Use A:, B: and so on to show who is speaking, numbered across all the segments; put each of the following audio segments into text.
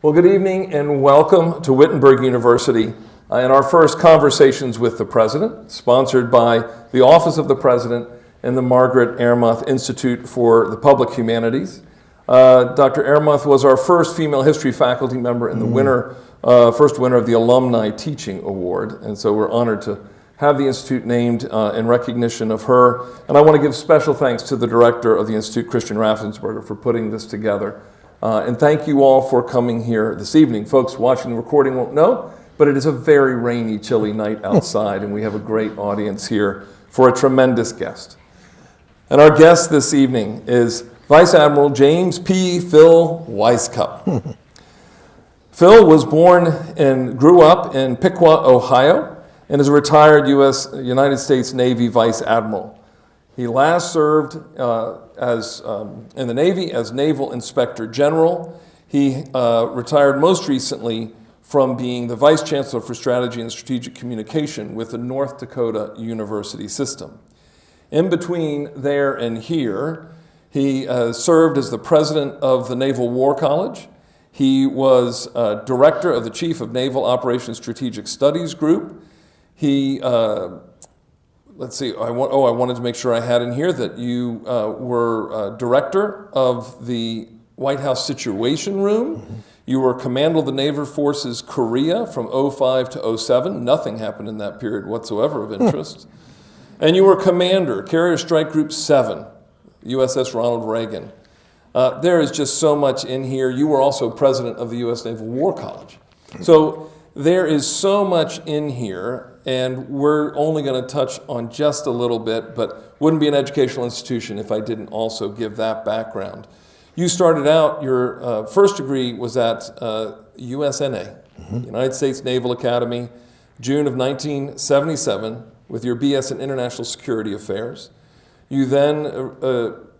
A: Well, good evening and welcome to Wittenberg University and our first Conversations with the President, sponsored by the Office of the President and the Margaret Ermarth Institute for the Public Humanities. Dr. Ermarth was our first female history faculty member and the first winner of the Alumni Teaching Award, and so we're honored to have the Institute named in recognition of her. And I want to give special thanks to the director of the Institute, Christian Raffensperger, for putting this together. And thank you all for coming here this evening. Folks watching the recording won't know, but it is a very rainy, chilly night outside, and we have a great audience here for a tremendous guest. And our guest this evening is Vice Admiral James P. Phil Wisecup. Phil was born and grew up in Piqua, Ohio, and is a retired United States Navy Vice Admiral. He last served in the Navy as Naval Inspector General. He retired most recently from being the Vice Chancellor for Strategy and Strategic Communication with the North Dakota University System. In between there and here, he served as the President of the Naval War College. He was Director of the Chief of Naval Operations Strategic Studies Group. He I wanted to make sure I had in here that you were director of the White House Situation Room. Mm-hmm. You were Commander of the Naval Forces Korea from 05 to 07. Nothing happened in that period whatsoever of interest. And you were Commander, Carrier Strike Group 7, USS Ronald Reagan. There is just so much in here. You were also President of the U.S. Naval War College. So there is so much in here, and we're only going to touch on just a little bit, but wouldn't be an educational institution if I didn't also give that background. You started out, your first degree was at USNA, United States Naval Academy, June of 1977, with your BS in International Security Affairs. You then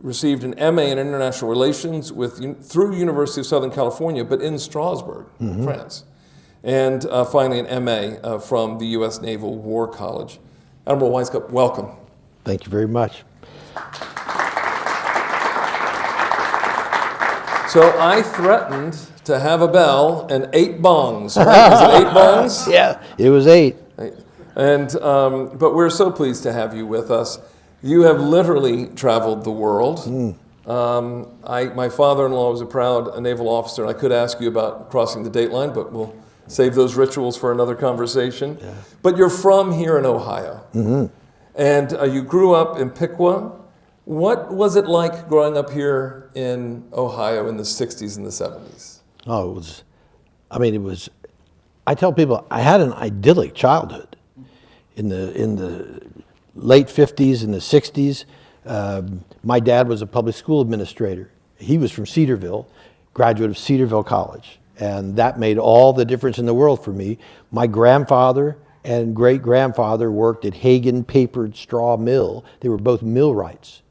A: received an MA in International Relations through University of Southern California, but in Strasbourg, France. And finally an MA from the U.S. Naval War College. Admiral Wisecup, welcome.
B: Thank you very much.
A: So I threatened to have a bell and 8 bongs, right? Was it 8 bongs?
B: Yeah, it was 8.
A: And but we're so pleased to have you with us. You have literally traveled the world. My father-in-law was a proud naval officer, and I could ask you about crossing the date line, but we'll save those rituals for another conversation. Yeah. But you're from here in Ohio, and you grew up in Piqua. What was it like growing up here in Ohio in the 60s and the 70s?
B: Oh, it was, I tell people, I had an idyllic childhood. In the late 50s and the 60s, my dad was a public school administrator. He was from Cedarville, graduate of Cedarville College. And that made all the difference in the world for me. My grandfather and great-grandfather worked at Hagen Papered Straw Mill. They were both millwrights.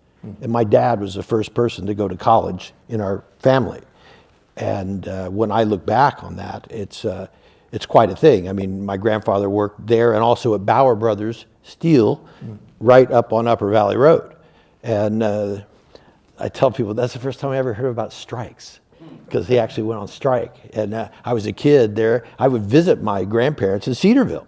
B: And my dad was the first person to go to college in our family. And when I look back on that, it's quite a thing. I mean, my grandfather worked there and also at Bauer Brothers Steel, right up on Upper Valley Road. And I tell people that's the first time I ever heard about strikes, because he actually went on strike. And I was a kid there. I would visit my grandparents in Cedarville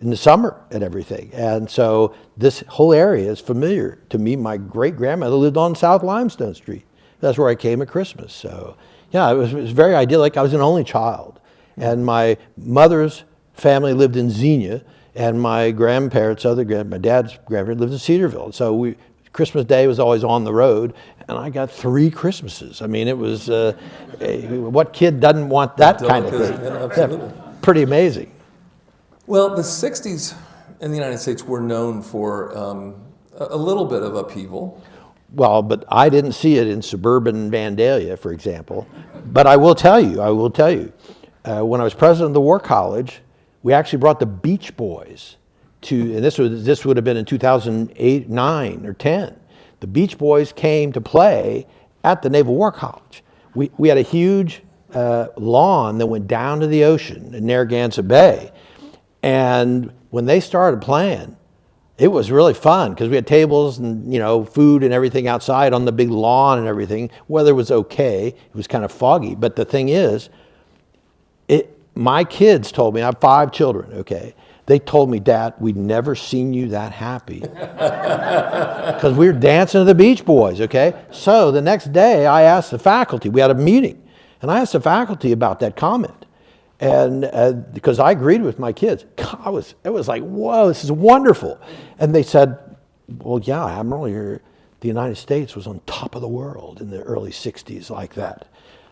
B: in the summer and everything. And so this whole area is familiar to me. My great-grandmother lived on South Limestone Street. That's where I came at Christmas. So yeah, it was very idyllic. I was an only child. And my mother's family lived in Xenia, and my grandparents, my dad's grandparents lived in Cedarville. So Christmas Day was always on the road, and I got 3 Christmases. I mean, it was, what kid doesn't want that kind of thing?
A: Yeah, absolutely.
B: Yeah, pretty amazing.
A: Well, the 60s in the United States were known for a little bit of upheaval.
B: Well, but I didn't see it in suburban Vandalia, for example. But I will tell you, when I was president of the War College, we actually brought the Beach Boys and this would have been in 2008, 9, or 10. The Beach Boys came to play at the Naval War College. We had a huge lawn that went down to the ocean in Narragansett Bay. And when they started playing, it was really fun because we had tables and, you know, food and everything outside on the big lawn and everything. Weather was okay. It was kind of foggy. But the thing is, My kids told me, I have 5 children, okay? They told me, Dad, we'd never seen you that happy. Because we were dancing to the Beach Boys, okay? So the next day, I asked the faculty, we had a meeting, and I asked the faculty about that comment. And because I agreed with my kids. God, it was like, whoa, this is wonderful. And they said, well, yeah, Admiral, the United States was on top of the world in the early 60s like that.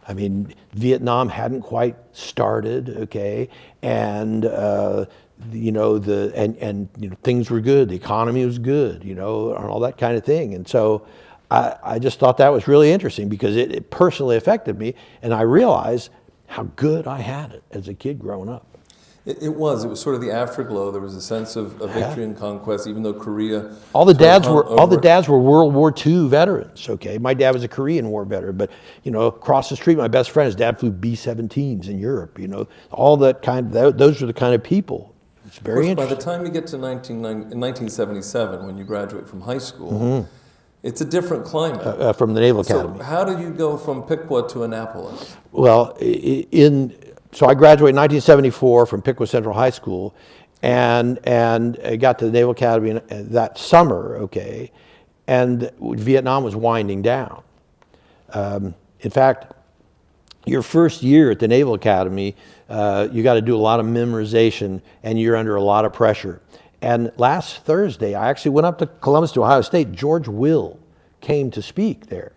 B: I mean, Vietnam hadn't quite started, okay, and things were good, the economy was good, and all that kind of thing. And so I just thought that was really interesting because it personally affected me, and I realized how good I had it as a kid growing up.
A: It was sort of the afterglow. There was a sense of victory and conquest, even though Korea.
B: All the dads were World War II veterans. Okay, my dad was a Korean War veteran, but across the street, my best friend, his dad flew B-17s in Europe. All that those are the kind of people. It's very interesting.
A: By the time you get to 1977, when you graduate from high school, it's a different climate.
B: From the Naval Academy.
A: So how did you go from Piqua to Annapolis?
B: Well, so I graduated in 1974 from Piqua Central High School, and I got to the Naval Academy that summer, okay, and Vietnam was winding down. In fact, your first year at the Naval Academy, you got to do a lot of memorization, and you're under a lot of pressure. And last Thursday, I actually went up to Columbus to Ohio State. George Will came to speak there.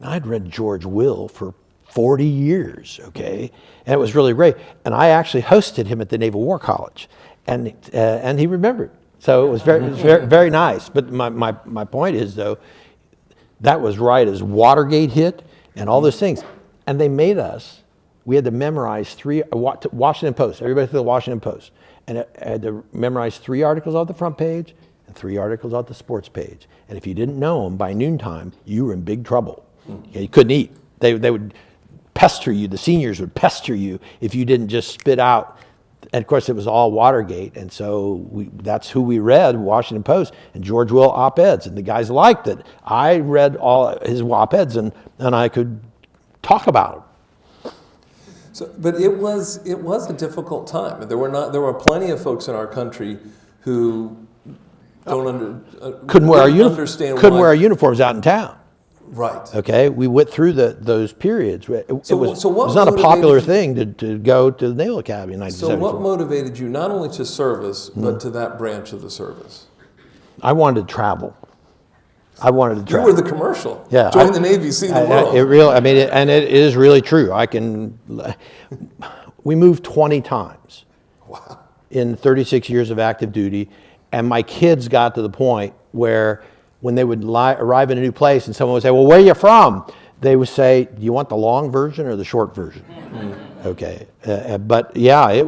B: I'd read George Will for 40 years, okay? And it was really great. And I actually hosted him at the Naval War College, and he remembered. So it was very, very nice. But my point is, though, that was right as Watergate hit and all those things. And they made us, we had to memorize 3, Washington Post, everybody through the Washington Post. And I had to memorize 3 articles on the front page and 3 articles on the sports page. And if you didn't know them by noontime, you were in big trouble. You couldn't eat. They would pester you, the seniors would pester you if you didn't just spit out. And of course it was all Watergate, and so that's who we read, Washington Post and George Will op-eds, and the guys liked it. I read all his op-eds and I could talk about them.
A: So, but it was a difficult time. There were plenty of folks in our country who
B: couldn't wear our uniforms out in town.
A: Right.
B: Okay, we went through those periods. It was not a popular thing to go to the Naval Academy in 1974.
A: So what motivated you not only to service, but to that branch of the service?
B: I wanted to travel. You
A: were the commercial.
B: Yeah.
A: Join the Navy, see the world.
B: It is really true. We moved 20 times.
A: Wow.
B: In 36 years of active duty, and my kids got to the point where when they would arrive in a new place and someone would say, well, where are you from? They would say, do you want the long version or the short version? Okay. But yeah, it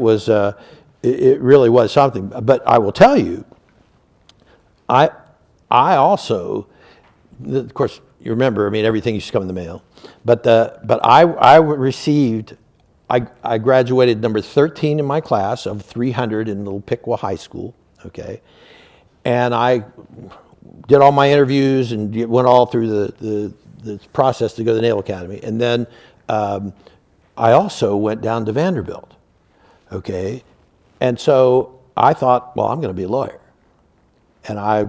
B: really was something. But I will tell you, I also, of course, you remember, everything used to come in the mail. But I graduated number 13 in my class of 300 in Little Piqua High School, okay? And I did all my interviews and went all through the process to go to the Naval Academy. And then I also went down to Vanderbilt, okay? And so I thought, well, I'm going to be a lawyer. And I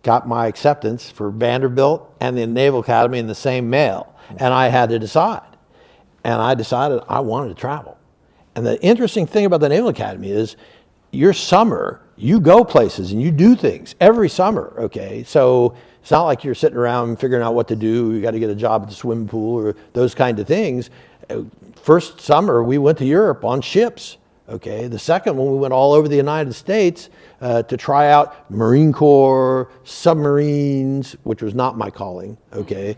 B: got my acceptance for Vanderbilt and the Naval Academy in the same mail. And I had to decide. And I decided I wanted to travel. And the interesting thing about the Naval Academy is your summer, you go places and you do things every summer, okay? So it's not like you're sitting around figuring out what to do. You got to get a job at the swimming pool or those kind of things. First summer, we went to Europe on ships, okay? The second one, we went all over the United States to try out Marine Corps, submarines, which was not my calling, okay?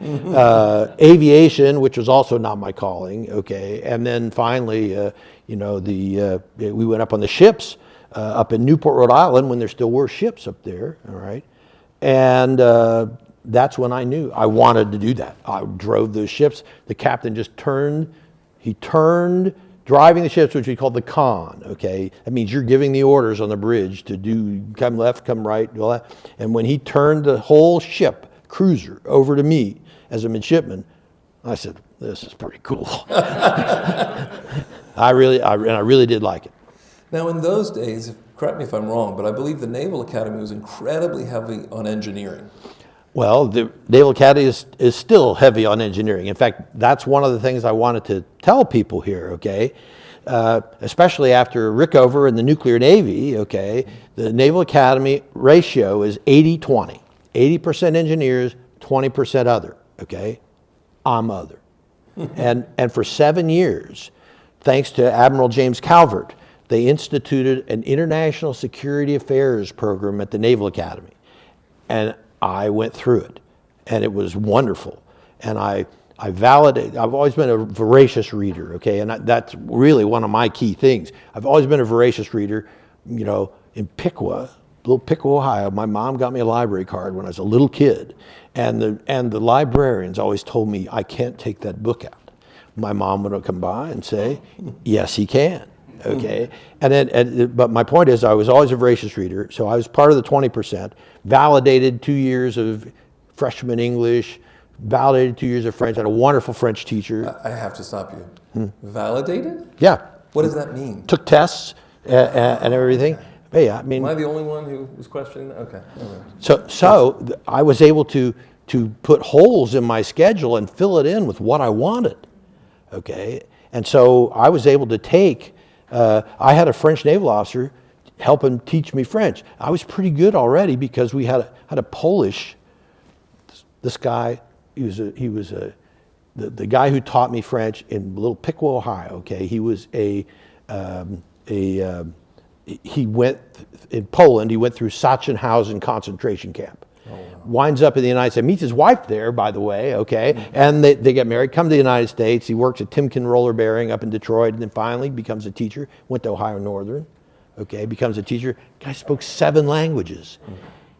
B: Aviation, which was also not my calling, okay? And then finally, we went up on the ships, up in Newport, Rhode Island, when there still were ships up there, all right? And that's when I knew I wanted to do that. I drove those ships. The captain just turned, driving the ships, which we call the con, okay? That means you're giving the orders on the bridge to do, come left, come right, all that. And when he turned the whole ship, cruiser, over to me as a midshipman, I said, this is pretty cool. I really did like it.
A: Now, in those days, correct me if I'm wrong, but I believe the Naval Academy was incredibly heavy on engineering.
B: Well, the Naval Academy is still heavy on engineering. In fact, that's one of the things I wanted to tell people here, okay? Especially after Rickover and the nuclear Navy, okay? The Naval Academy ratio is 80-20. 80% engineers, 20% other, okay? I'm other. And for 7 years, thanks to Admiral James Calvert, they instituted an international security affairs program at the Naval Academy. And I went through it, and it was wonderful. And I validated, I've always been a voracious reader, okay? And that's really one of my key things. I've always been a voracious reader, you know, in Piqua, little Piqua, Ohio. My mom got me a library card when I was a little kid. And the librarians always told me, I can't take that book out. My mom would come by and say, yes, he can. Okay, but my point is, I was always a voracious reader, so I was part of the 20%. Validated 2 years of freshman English, validated 2 years of French. I had a wonderful French teacher.
A: I have to stop you. Validated?
B: Yeah.
A: What does that mean?
B: Took tests and everything. But yeah, I mean.
A: Am I the only one who was questioning that? Okay.
B: So I was able to put holes in my schedule and fill it in with what I wanted. Okay, and so I was able to take. I had a French naval officer helping teach me French. I was pretty good already because we had a Polish. This guy, he was the guy who taught me French in little Piqua, Ohio. Okay, he was he went in Poland. He went through Sachsenhausen concentration camp. Oh, wow. Winds up in the United States, meets his wife there, by the way, okay, and they get married, come to the United States. He works at Timken Roller Bearing up in Detroit, and then finally becomes a teacher, went to Ohio Northern, okay, becomes a teacher. Guy spoke 7 languages.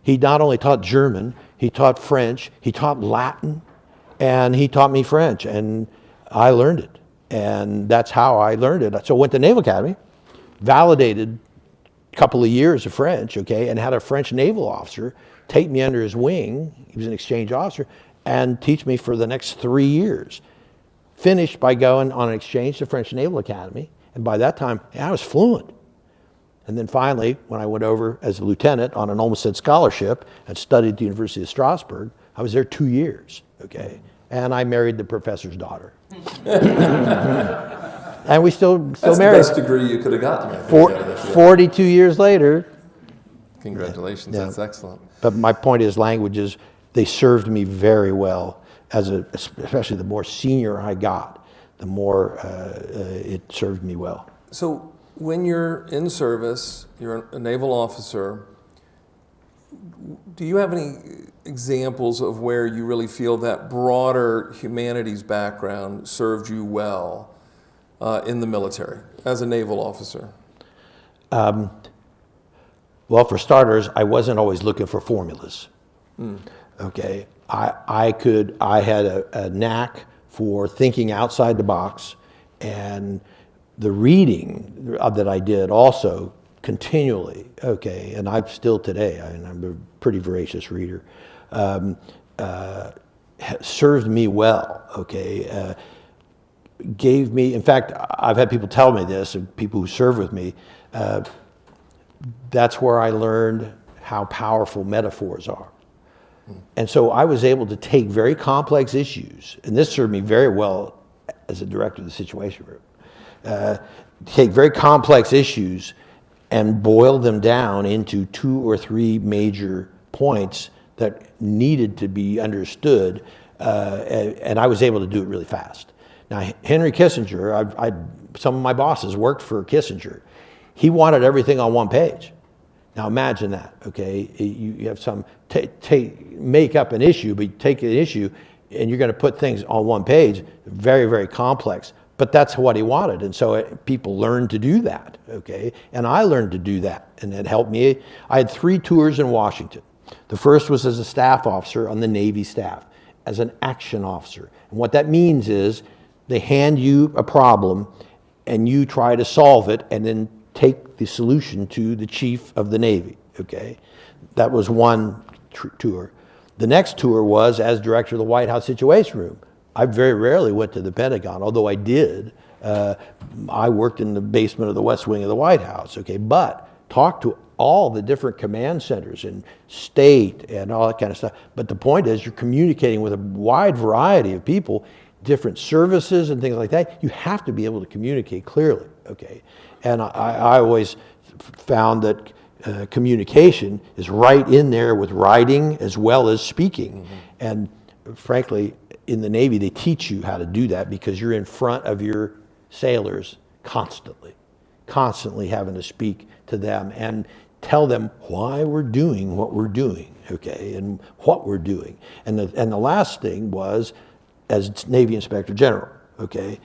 B: He not only taught German, he taught French, he taught Latin, and he taught me French, and I learned it, and that's how I learned it. So I went to Naval Academy, validated a couple of years of French, okay, and had a French naval officer take me under his wing, he was an exchange officer, and teach me for the next 3 years. Finished by going on an exchange to French Naval Academy, and by that time, I was fluent. And then finally, when I went over as a lieutenant on an Olmsted scholarship and studied at the University of Strasbourg, I was there 2 years, okay? And I married the professor's daughter. And we still married.
A: That's the best degree you could have gotten. I think,
B: 42 years later.
A: Congratulations,
B: Yeah.
A: That's excellent.
B: But my point is, languages, they served me very well, especially the more senior I got, the more it served me well.
A: So when you're in service, you're a naval officer, do you have any examples of where you really feel that broader humanities background served you well in the military as a naval officer?
B: Well, for starters, I wasn't always looking for formulas. Okay, I had a knack for thinking outside the box, and the reading that I did also continually. Okay, and I'm still today. I'm a pretty voracious reader. Served me well. Okay, gave me. In fact, I've had people tell me this, and people who serve with me. That's where I learned how powerful metaphors are. And so I was able to take very complex issues, and this served me very well as a director of the Situation Room, take very complex issues and boil them down into 2 or 3 major points that needed to be understood, and I was able to do it really fast. Now, Henry Kissinger, some of my bosses worked for Kissinger. He wanted everything on 1 page. Now imagine that, okay? You have some, make up an issue, but you take an issue and you're gonna put things on 1 page, very, very complex. But that's what he wanted, and so people learned to do that, okay? And I learned to do that, and it helped me. I had 3 tours in Washington. The first was as a staff officer on the Navy staff, as an action officer. And what that means is they hand you a problem and you try to solve it and then take the solution to the chief of the Navy, okay? That was one tour. The next tour was as director of the White House Situation Room. I very rarely went to the Pentagon, although I did, I worked in the basement of the West Wing of the White House, okay? But talk to all the different command centers and state and all that kind of stuff. But the point is you're communicating with a wide variety of people, different services and things like that. You have to be able to communicate clearly, okay? And I always found that communication is right in there with writing as well as speaking. And frankly, in the Navy, they teach you how to do that because you're in front of your sailors constantly having to speak to them and tell them why we're doing what we're doing, okay, and what we're doing. And the last thing was, as Navy Inspector General, okay,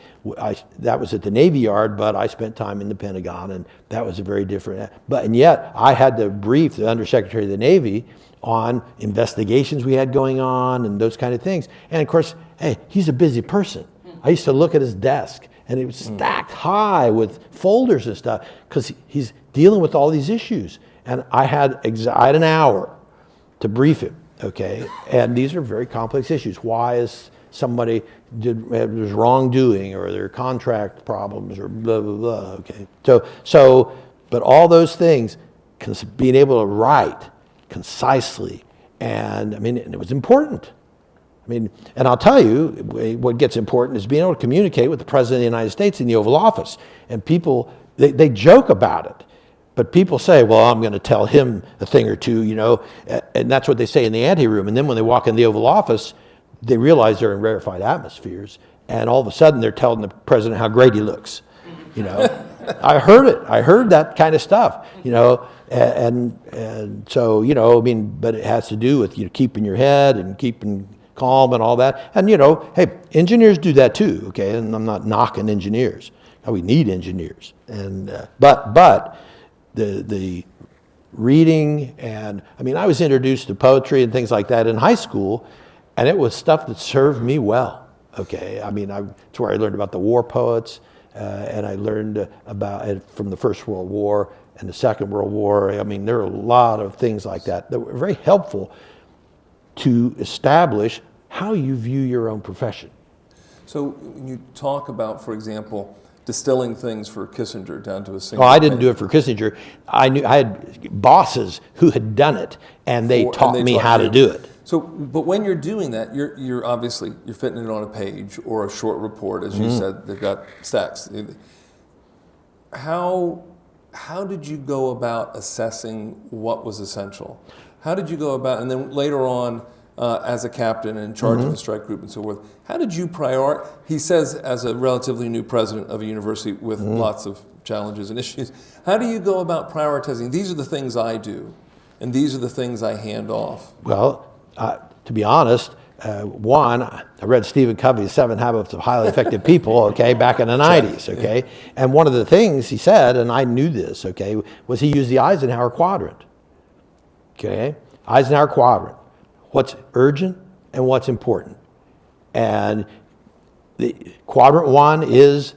B: that was at the Navy Yard, but I spent time in the Pentagon, and that was a very different, and yet I had to brief the Undersecretary of the Navy on investigations we had going on and those kind of things. And of course, hey, he's a busy person. I used to look at his desk, and it was stacked high with folders and stuff because he's dealing with all these issues. And I had an hour to brief him, okay? And these are very complex issues. Why is somebody there's wrongdoing or there are contract problems or blah, blah, blah, okay? So, but all those things, being able to write concisely, and I mean, it was important. I mean, and I'll tell you, what gets important is being able to communicate with the President of the United States in the Oval Office. And people, they joke about it. But people say, well, I'm going to tell him a thing or two, you know, and that's what they say in the anteroom. And then when they walk in the Oval Office, they realize they're in rarefied atmospheres. And all of a sudden, they're telling the President how great he looks, you know. I heard it. I heard that kind of stuff, you know. And so, you know, I mean, but it has to do with, you know, keeping your head and keeping calm and all that. And, you know, hey, engineers do that too, okay? And I'm not knocking engineers. We need engineers. And but the reading, and I mean, I was introduced to poetry and things like that in high school, and it was stuff that served me well, okay? I mean, it's where I learned about the war poets, and I learned about it from the First World War and the Second World War. I mean, there are a lot of things like that that were very helpful to establish how you view your own profession.
A: So when you talk about, for example, distilling things for Kissinger down to a single
B: Oh, I didn't do it for Kissinger. I had bosses who had done it, and they taught me how to do it.
A: So, but when you're doing that, you're obviously, you're fitting it on a page or a short report, as you said, they've got stacks. How did you go about assessing what was essential? How did you go about, and then later on, as a captain in charge of the strike group and so forth, how did you prioritize? He says, as a relatively new president of a university with lots of challenges and issues, how do you go about prioritizing? These are the things I do, and these are the things I hand off.
B: Well, to be honest, one, I read Stephen Covey's 7 Habits of Highly Effective People, okay, back in the 90s, okay? And one of the things he said, and I knew this, okay, was he used the Eisenhower quadrant, okay? Eisenhower quadrant. What's urgent and what's important. And the quadrant 1 is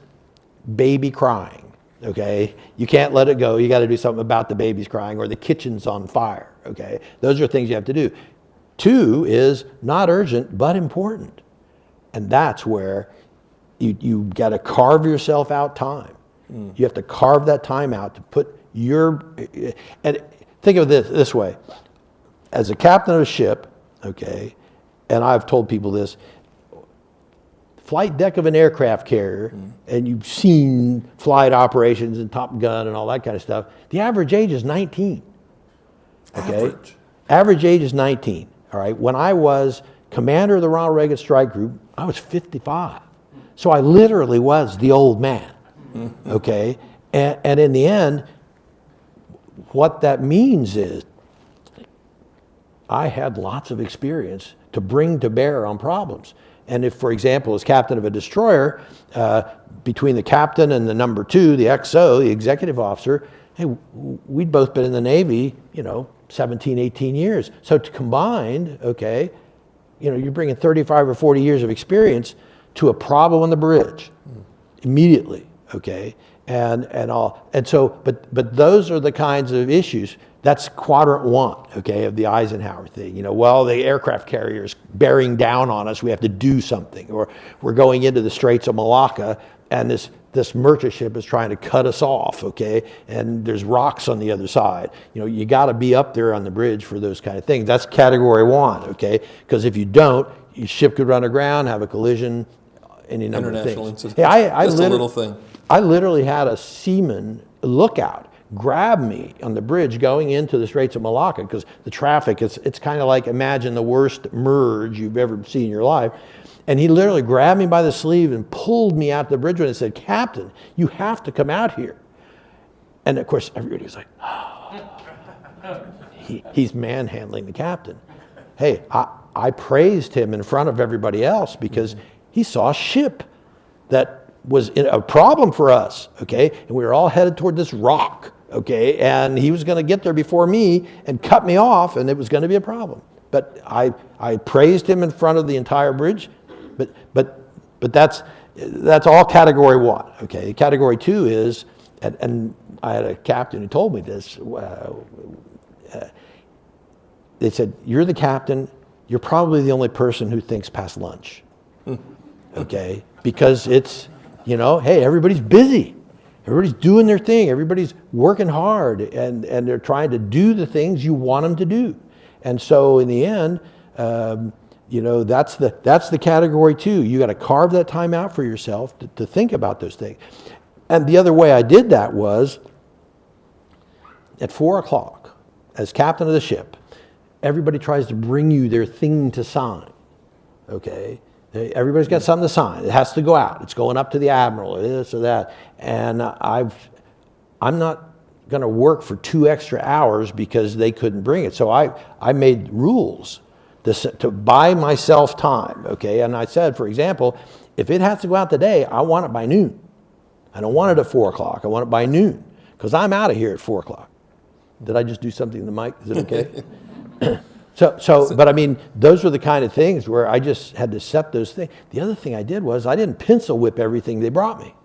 B: baby crying, okay? You can't let it go. You got to do something about the baby's crying, or the kitchen's on fire, okay? Those are things you have to do. 2 is not urgent, but important. And that's where you got to carve yourself out time. You have to carve that time out to put your, and think of this way. As a captain of a ship, okay, and I've told people this, flight deck of an aircraft carrier, and you've seen flight operations and Top Gun and all that kind of stuff, the average age is 19. Okay? Average age is 19. All right. When I was commander of the Ronald Reagan Strike Group, I was 55. So I literally was the old man. Okay? And in the end, what that means is I had lots of experience to bring to bear on problems. And if, for example, as captain of a destroyer, between the captain and the number 2, the XO, the executive officer, hey, we'd both been in the Navy, 17, 18 years. So combined, okay, you're bringing 35 or 40 years of experience to a problem on the bridge immediately, okay? And so, but those are the kinds of issues. That's quadrant 1, okay, of the Eisenhower thing. The aircraft carrier's bearing down on us, we have to do something. Or we're going into the Straits of Malacca, and this this merchant ship is trying to cut us off, okay? And there's rocks on the other side. You know, you got to be up there on the bridge for those kind of things. That's category 1, okay? Because if you don't, your ship could run aground, have a collision, any number of
A: International
B: things.
A: incident.
B: Hey, I
A: Just a little thing.
B: I literally had a seaman lookout grab me on the bridge going into the Straits of Malacca, because the traffic, it's kind of like, imagine the worst merge you've ever seen in your life. And he literally grabbed me by the sleeve and pulled me out the bridge and said, "Captain, you have to come out here." And of course, everybody was like, he's manhandling the captain. Hey, I praised him in front of everybody else because he saw a ship that was a problem for us, okay? And we were all headed toward this rock, okay? And he was going to get there before me and cut me off, and it was going to be a problem. But I praised him in front of the entire bridge. But that's all category 1, okay? Category 2 is, and I had a captain who told me this. They said, "You're the captain. You're probably the only person who thinks past lunch." Okay? Because it's, you know, hey, everybody's busy. Everybody's doing their thing. Everybody's working hard, and they're trying to do the things you want them to do. And so in the end, you know, that's the category 2. You got to carve that time out for yourself to think about those things. And the other way I did that was at 4 o'clock, as captain of the ship, everybody tries to bring you their thing to sign, okay? Everybody's got something to sign. It has to go out. It's going up to the admiral or this or that. And I'm not going to work for 2 extra hours because they couldn't bring it. So I made rules to buy myself time, okay? And I said, for example, if it has to go out today, I want it by noon. I don't want it at 4 o'clock. I want it by noon because I'm out of here at 4 o'clock. Did I just do something to the mic? Is it okay? But I mean, those were the kind of things where I just had to set those things. The other thing I did was I didn't pencil whip everything they brought me.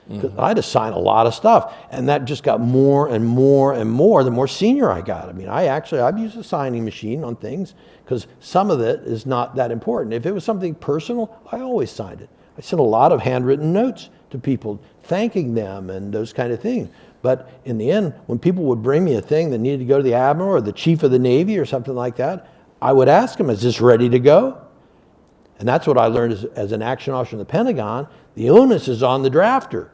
B: Because I had to sign a lot of stuff. And that just got more and more and more the more senior I got. I mean, I've used a signing machine on things because some of it is not that important. If it was something personal, I always signed it. I sent a lot of handwritten notes to people thanking them and those kind of things. But in the end, when people would bring me a thing that needed to go to the admiral or the chief of the Navy or something like that, I would ask them, "Is this ready to go?" And that's what I learned as an action officer in the Pentagon. The onus is on the drafter.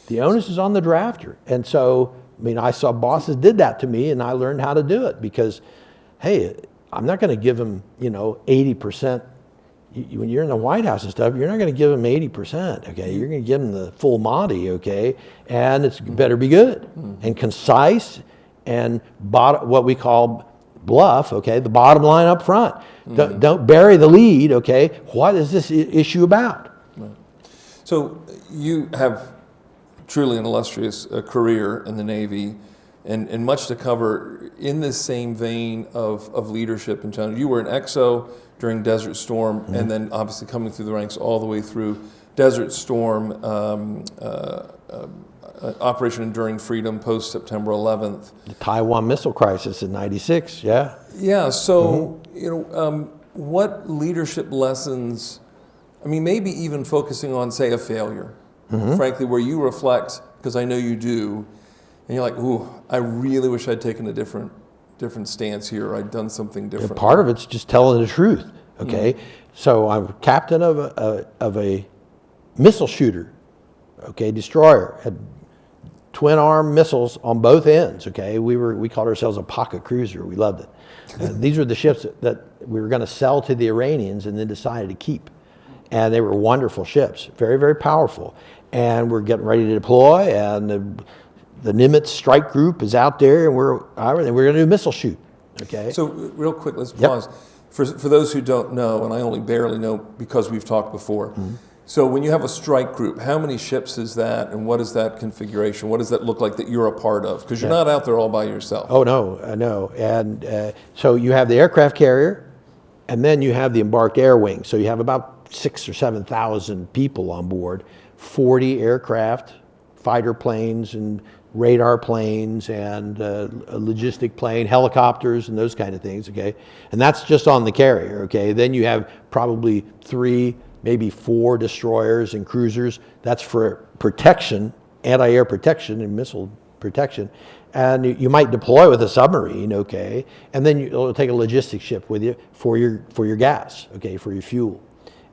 B: The onus is on the drafter. And so, I mean, I saw bosses did that to me, and I learned how to do it because, hey, I'm not going to give them, 80%. When you're in the White House and stuff, you're not going to give them 80%, okay? You're going to give them the full Monty, okay? And it's better be good and concise and what we call bluff, okay? The bottom line up front. Don't bury the lead, okay? What is this issue about?
A: Right. So you have truly an illustrious career in the Navy and much to cover in this same vein of leadership and challenge. You were an XO during Desert Storm, and then obviously coming through the ranks all the way through Desert Storm, Operation Enduring Freedom post September 11th.
B: The Taiwan Missile Crisis in '96, yeah.
A: Yeah, so, what leadership lessons, I mean, maybe even focusing on, say, a failure, frankly, where you reflect, because I know you do, and you're like, ooh, I really wish I'd taken a different stance here, or I'd done something different.
B: Yeah, part of it's just telling the truth, okay? So I'm captain of a missile shooter, okay, destroyer, had twin arm missiles on both ends, okay? We called ourselves a pocket cruiser. We loved it. These were the ships that we were going to sell to the Iranians and then decided to keep. And they were wonderful ships, very, very powerful. And we're getting ready to deploy, and the Nimitz strike group is out there, and we're going to do missile shoot. Okay.
A: So real quick, let's pause. For those who don't know, and I only barely know because we've talked before. So when you have a strike group, how many ships is that, and what is that configuration? What does that look like that you're a part of? Because you're not out there all by yourself.
B: Oh no, I know. And so you have the aircraft carrier, and then you have the embarked air wing. So you have about 6,000 or 7,000 people on board, 40 aircraft, fighter planes, and radar planes, and a logistic plane, helicopters, and those kind of things, okay? And that's just on the carrier, okay? Then you have probably 3 maybe 4 destroyers and cruisers. That's for protection, anti-air protection and missile protection. And you might deploy with a submarine, okay, and then you'll take a logistics ship with you for your gas, okay, for your fuel.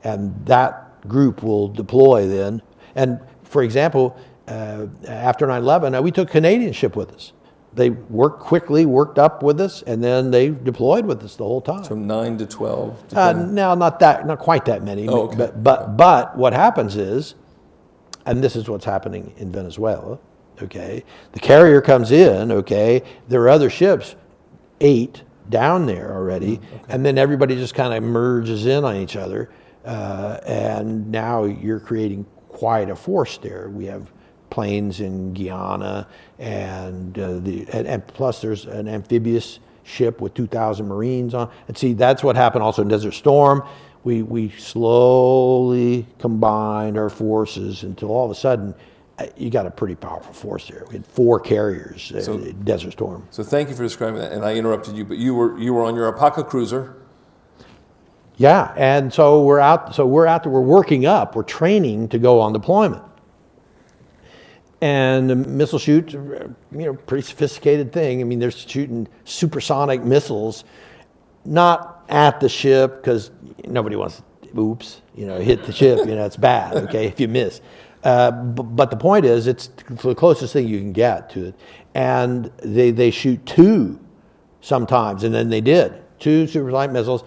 B: And that group will deploy then. And for example, after 9/11, we took a Canadian ship with us. They worked quickly, worked up with us, and then they deployed with us the whole time.
A: From 9 to 12?
B: No, not quite that many.
A: Oh, okay.
B: But what happens is, and this is what's happening in Venezuela, okay, the carrier comes in, okay, there are other ships, 8 down there already, okay, and then everybody just kind of merges in on each other, and now you're creating quite a force there. We have planes in Guyana, and plus there's an amphibious ship with 2,000 Marines on. And see, that's what happened also in Desert Storm. We slowly combined our forces until all of a sudden you got a pretty powerful force there. We had 4 carriers in Desert Storm.
A: So thank you for describing that. And I interrupted you, but you were on your Apaca cruiser.
B: Yeah, and so we're out there, we're working up, we're training to go on deployment. And the missile shoot, pretty sophisticated thing. I mean, they're shooting supersonic missiles, not at the ship, because nobody wants to, hit the ship, it's bad, okay, if you miss. But the point is, it's the closest thing you can get to it. And they shoot 2 sometimes, and then they did, 2 supersonic missiles,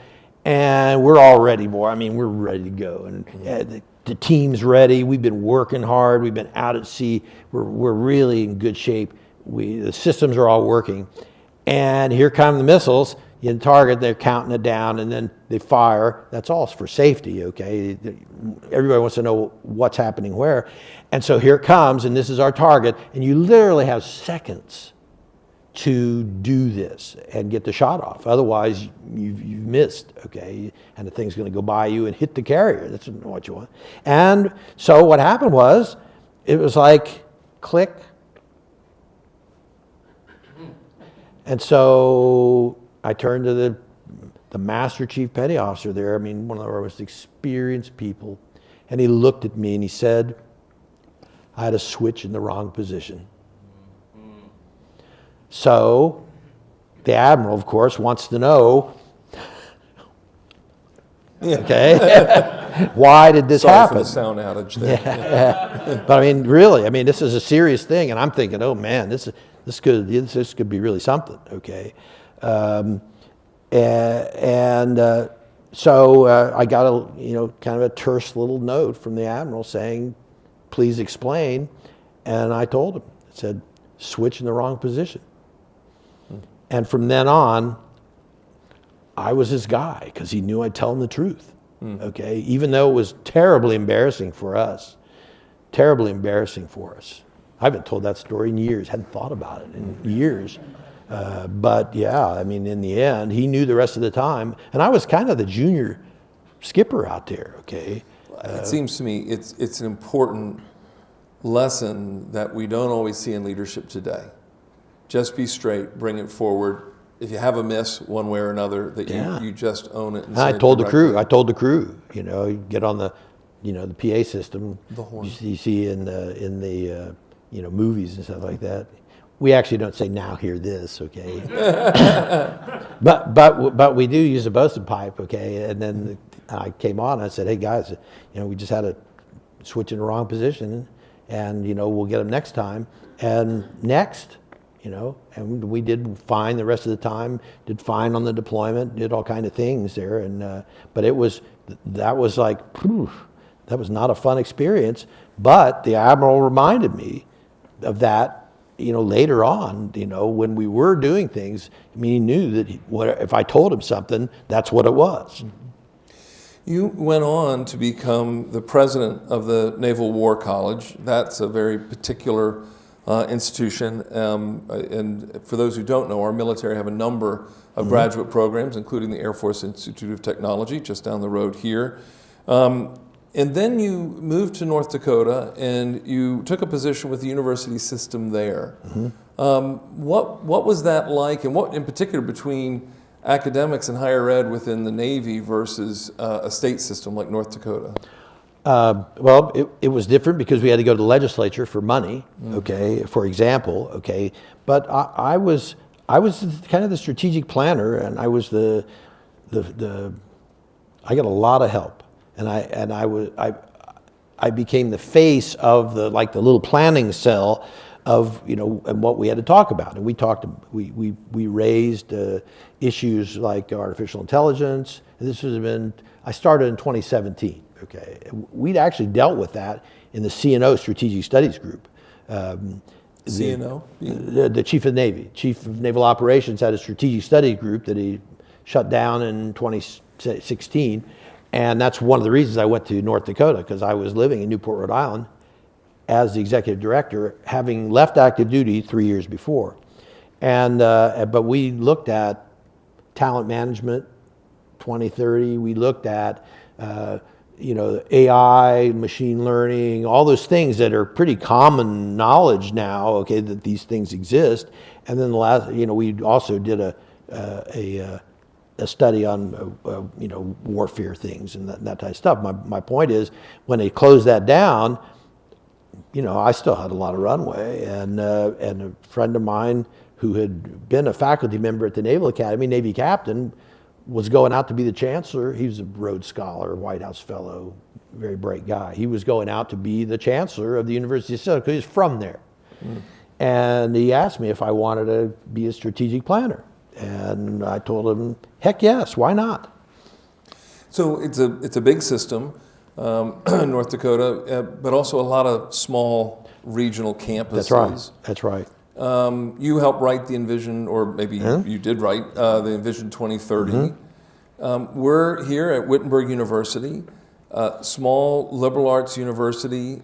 B: and we're all ready, boy. I mean, we're ready to go. And the team's ready. We've been working hard. We've been out at sea. We're really in good shape. The systems are all working. And here come the missiles. You target, they're counting it down, and then they fire. That's all for safety, okay? Everybody wants to know what's happening where. And so here it comes, and this is our target. And you literally have seconds to do this and get the shot off. Otherwise, you've missed, okay? And the thing's going to go by you and hit the carrier. That's not what you want. And so what happened was, it was like, click. And so I turned to the Master Chief Petty Officer there, one of our most experienced people, and he looked at me and he said, I had a switch in the wrong position. So the Admiral, of course, wants to know, okay, why did this happen?
A: Sorry for the sound outage there.
B: Yeah. But really, this is a serious thing, and I'm thinking, oh man, this could be really something, okay? So I got a kind of a terse little note from the Admiral saying, please explain, and I told him, I said, switch in the wrong position. And from then on, I was his guy because he knew I'd tell him the truth, okay? Even though it was terribly embarrassing for us, terribly embarrassing for us. I haven't told that story in years, hadn't thought about it in years. But yeah, in the end, he knew the rest of the time. And I was kind of the junior skipper out there, okay?
A: It seems to me it's an important lesson that we don't always see in leadership today. Just be straight, bring it forward. If you have a miss one way or another, that you just own it. And
B: I told the crew, get on the, the PA system.
A: The horn.
B: You see in the movies and stuff like that. We actually don't say, now hear this, okay? but we do use a Bosun pipe, okay? And then I came on and I said, hey guys, we just had a switch in the wrong position, and we'll get them next time. And next, and we did fine the rest of the time, did fine on the deployment, did all kind of things there. And but that was like, that was not a fun experience. But the Admiral reminded me of that, later on, when we were doing things. He knew that if I told him something, that's what it was.
A: You went on to become the president of the Naval War College. That's a very particular institution. And for those who don't know, our military have a number of graduate programs, including the Air Force Institute of Technology, just down the road here. And then you moved to North Dakota and you took a position with the university system there. What was that like, and what in particular between academics in higher ed within the Navy versus a state system like North Dakota?
B: Well, it was different because we had to go to the legislature for money, okay, for example, okay. But I was kind of the strategic planner, and I was I got a lot of help, and I became the face of the little planning cell of, and what we had to talk about. And we raised issues like artificial intelligence. And I started in 2017. Okay, we'd actually dealt with that in the CNO Strategic Studies Group.
A: CNO?
B: The Chief of Navy, Chief of Naval Operations, had a strategic studies group that he shut down in 2016. And that's one of the reasons I went to North Dakota, because I was living in Newport, Rhode Island as the executive director, having left active duty 3 years before. But we looked at talent management 2030. We looked at AI, machine learning, all those things that are pretty common knowledge now, okay, that these things exist. And then we also did a study on, warfare things and that type of stuff. My point is, when they closed that down, I still had a lot of runway. And a friend of mine who had been a faculty member at the Naval Academy, Navy captain, was going out to be the chancellor. He was a Rhodes Scholar, White House Fellow, very bright guy. He was going out to be the chancellor of the University of Southern, because he's from there. And he asked me if I wanted to be a strategic planner. And I told him, heck yes, why not?
A: So it's a big system, North Dakota, but also a lot of small regional campuses.
B: That's right.
A: You helped write the Envision, or maybe you did write the Envision 2030. We're here at Wittenberg University, small liberal arts university.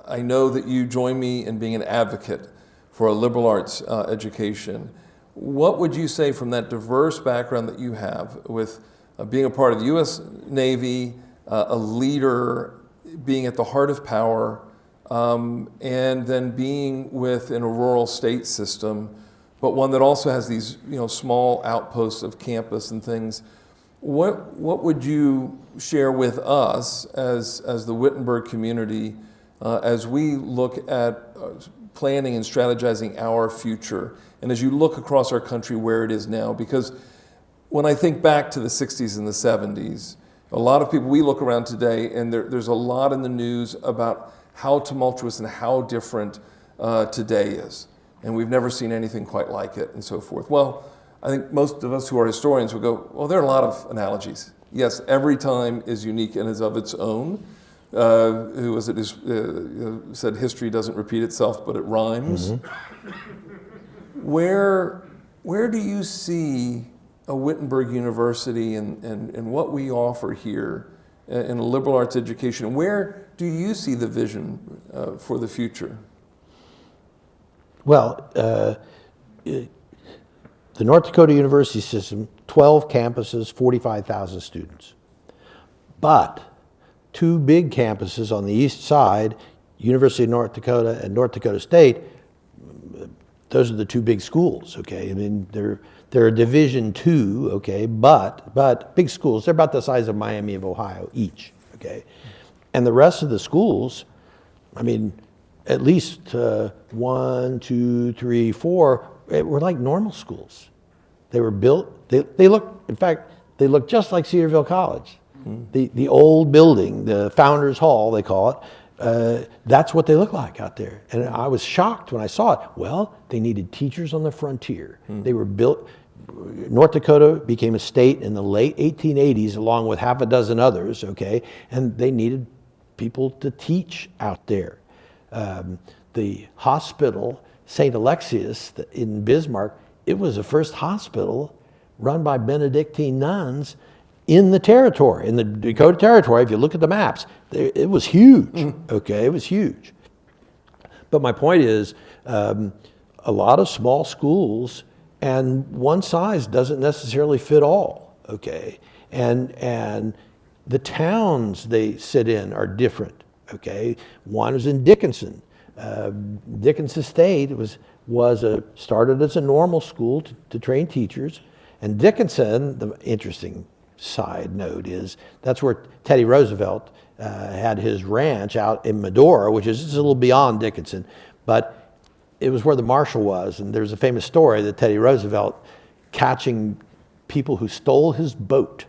A: I know that you join me in being an advocate for a liberal arts education. What would you say, from that diverse background that you have, with being a part of the U.S. Navy, a leader, being at the heart of power, and then being within a rural state system, but one that also has these small outposts of campus and things? What would you share with us as the Wittenberg community as we look at planning and strategizing our future, and as you look across our country where it is now? Because when I think back to the 60s and the 70s, a lot of people, we look around today, and there's a lot in the news about how tumultuous and how different today is. And we've never seen anything quite like it, and so forth. Well, I think most of us who are historians would go, well, there are a lot of analogies. Yes, every time is unique and is of its own. Who was it who said history doesn't repeat itself, but it rhymes? Where do you see a Wittenberg University and what we offer here in a liberal arts education? Where do you see the vision for the future?
B: Well, the North Dakota University system, 12 campuses, 45,000 students. But 2 big campuses on the east side, University of North Dakota and North Dakota State, those are the 2 big schools, okay? I mean, they're a Division II, okay, but big schools. They're about the size of Miami of Ohio each, okay? And the rest of the schools, I mean, at least 1, 2, 3, 4, were like normal schools. They were built, they look, in fact, they look just like Cedarville College. The old building, the Founders Hall, they call it, that's what they look like out there. And I was shocked when I saw it. Well, they needed teachers on the frontier. They were built, North Dakota became a state in the late 1880s along with half a dozen others, okay? And they needed people to teach out there. The hospital, St. Alexius in Bismarck, it was the first hospital run by Benedictine nuns in the territory, in the Dakota Territory. If you look at the maps, it was huge, okay? It was huge. But my point is, a lot of small schools, and one size doesn't necessarily fit all, okay? And the towns they sit in are different, okay? One was in Dickinson. Dickinson State was started as a normal school to train teachers, And Dickinson, the interesting side note is that's where Teddy Roosevelt had his ranch out in Medora, which is just a little beyond Dickinson, but it was where the marshal was. And there's a famous story that Teddy Roosevelt catching people who stole his boat,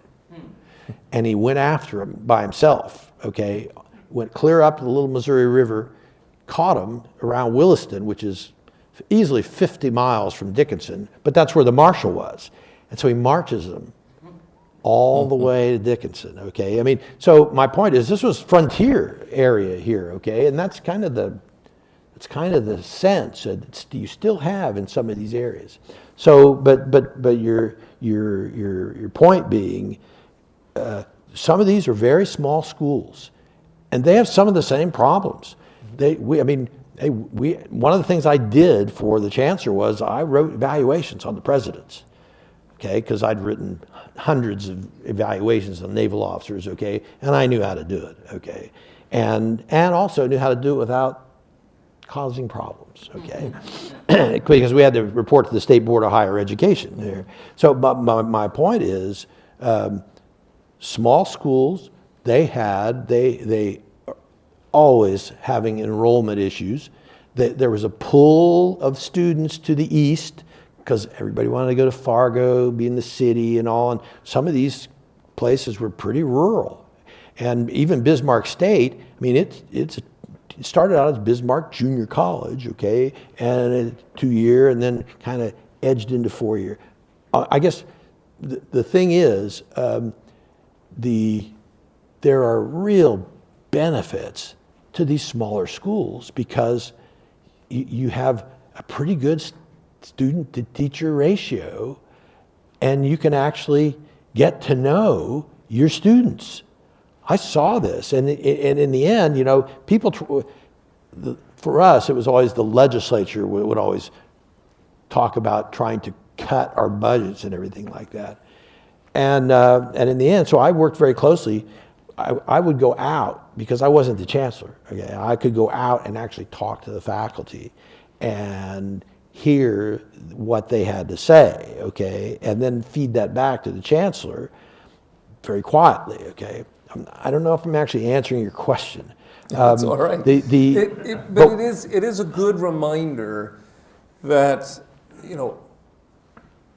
B: and he went after them by himself, okay? Went clear up to the Little Missouri River, caught them around Williston, which is easily 50 miles from Dickinson, but that's where the marshal was. And so he marches them all the way to Dickinson, okay? I mean, so my point is this was frontier area here, okay? And that's kind of the sense that you still have in some of these areas. So, but your point being, some of these are very small schools, and they have some of the same problems. One of the things I did for the chancellor was I wrote evaluations on the presidents, okay, because I'd written hundreds of evaluations on naval officers, okay, and I knew how to do it, okay, and also knew how to do it without causing problems, okay, because we had to report to the State Board of Higher Education there. So, but my point is, small schools, they always having enrollment issues. There was a pull of students to the east because everybody wanted to go to Fargo, be in the city and all, and some of these places were pretty rural. And even Bismarck State, I mean, it started out as Bismarck Junior College, okay, and a 2-year, and then kind of edged into 4-year. I guess the thing is, there are real benefits to these smaller schools because you have a pretty good student to teacher ratio, and you can actually get to know your students. I saw this, and in the end, you know, for us, it was always the legislature would always talk about trying to cut our budgets and everything like that. And in the end, so I worked very closely. I would go out because I wasn't the chancellor. Okay, I could go out and actually talk to the faculty and hear what they had to say. Okay, and then feed that back to the chancellor very quietly. Okay, I don't know if I'm actually answering your question.
A: That's all right. But it is a good reminder that, you know,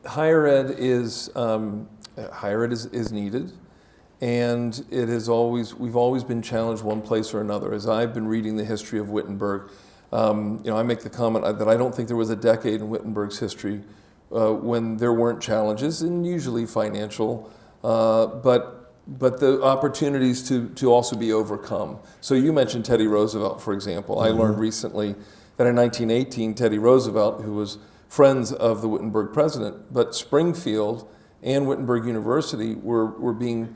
A: higher ed is needed, and we've always been challenged one place or another. As I've been reading the history of Wittenberg, you know, I make the comment that I don't think there was a decade in Wittenberg's history when there weren't challenges, and usually financial, but the opportunities to also be overcome. So you mentioned Teddy Roosevelt, for example. I learned recently that in 1918, Teddy Roosevelt, who was friends of the Wittenberg president, but Springfield and Wittenberg University were being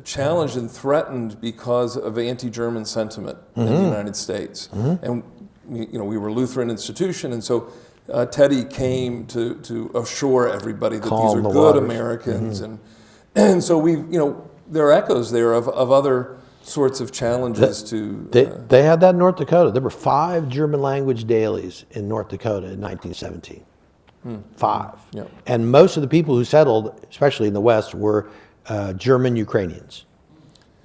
A: challenged and threatened because of anti-German sentiment in the United States. And you know, we were a Lutheran institution, and so Teddy came to assure everybody that these are good Americans, and so there are echoes there of other sorts of challenges
B: They had that in North Dakota. There were 5 German language dailies in North Dakota in 1917. 5.
A: Yep.
B: And most of the people who settled, especially in the West, were German Ukrainians.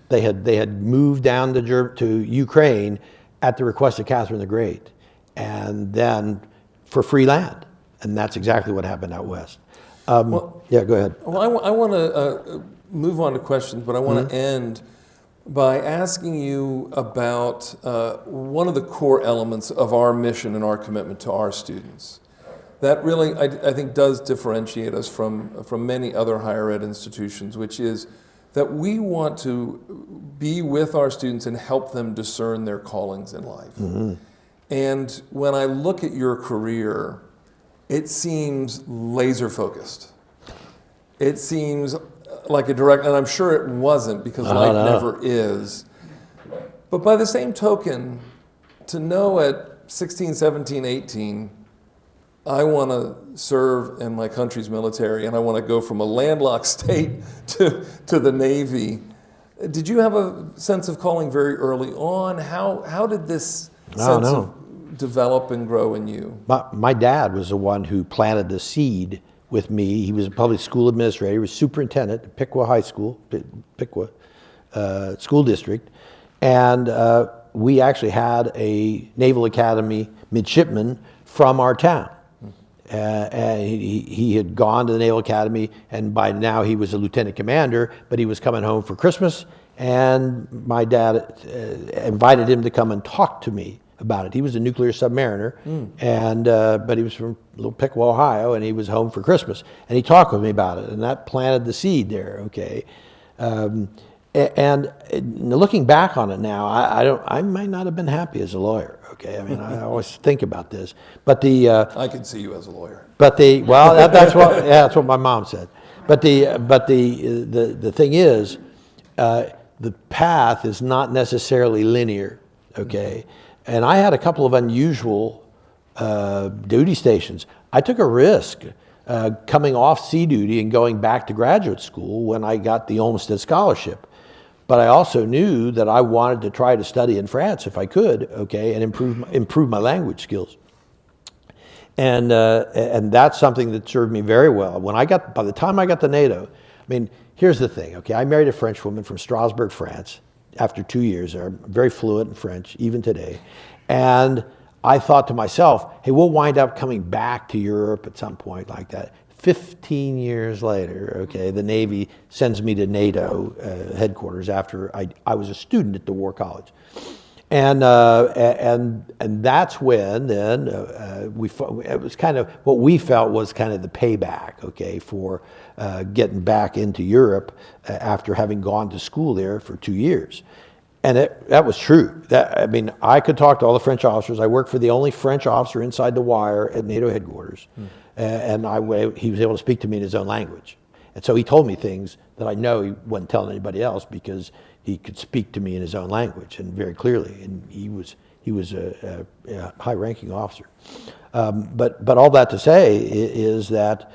B: They had moved down to Ukraine at the request of Catherine the Great, and then for free land. And that's exactly what happened out west. Yeah, go ahead.
A: Well, I want to move on to questions, but I want to end by asking you about one of the core elements of our mission and our commitment to our students. That really, I think, does differentiate us from many other higher ed institutions, which is that we want to be with our students and help them discern their callings in life. And when I look at your career, it seems laser focused. It seems like a direct, and I'm sure it wasn't because life never is. But by the same token, to know at 16, 17, 18, I want to serve in my country's military, and I want to go from a landlocked state to the Navy. Did you have a sense of calling very early on? How did this sense of develop and grow in you?
B: My dad was the one who planted the seed with me. He was a public school administrator. He was superintendent at Piqua High School, Piqua School District. And we actually had a Naval Academy midshipman from our town. And he had gone to the Naval Academy, and by now he was a lieutenant commander, but he was coming home for Christmas, and my dad invited him to come and talk to me about it. He was a nuclear submariner, and but he was from little Piqua, Ohio, and he was home for Christmas, and he talked with me about it, and that planted the seed there, okay? And looking back on it now, I might not have been happy as a lawyer. Okay, I mean, I always think about this, but
A: I can see you as a lawyer.
B: But that's what my mom said. But the thing is, the path is not necessarily linear. Okay, and I had a couple of unusual duty stations. I took a risk coming off sea duty and going back to graduate school when I got the Olmsted Scholarship. But I also knew that I wanted to try to study in France if I could, okay, and improve my language skills. And that's something that served me very well. By the time I got to NATO, I mean, here's the thing, okay, I married a French woman from Strasbourg, France, after 2 years there. I'm very fluent in French, even today. And I thought to myself, hey, we'll wind up coming back to Europe at some point like that. 15 years later, okay, the Navy sends me to NATO headquarters after I was a student at the War College. And that's when then it was kind of what we felt was kind of the payback, okay, for getting back into Europe after having gone to school there for 2 years. And that was true. I mean, I could talk to all the French officers. I worked for the only French officer inside the wire at NATO headquarters. And he was able to speak to me in his own language. And so he told me things that I know he wasn't telling anybody else because he could speak to me in his own language and very clearly. And he was a high-ranking officer. But all that to say is that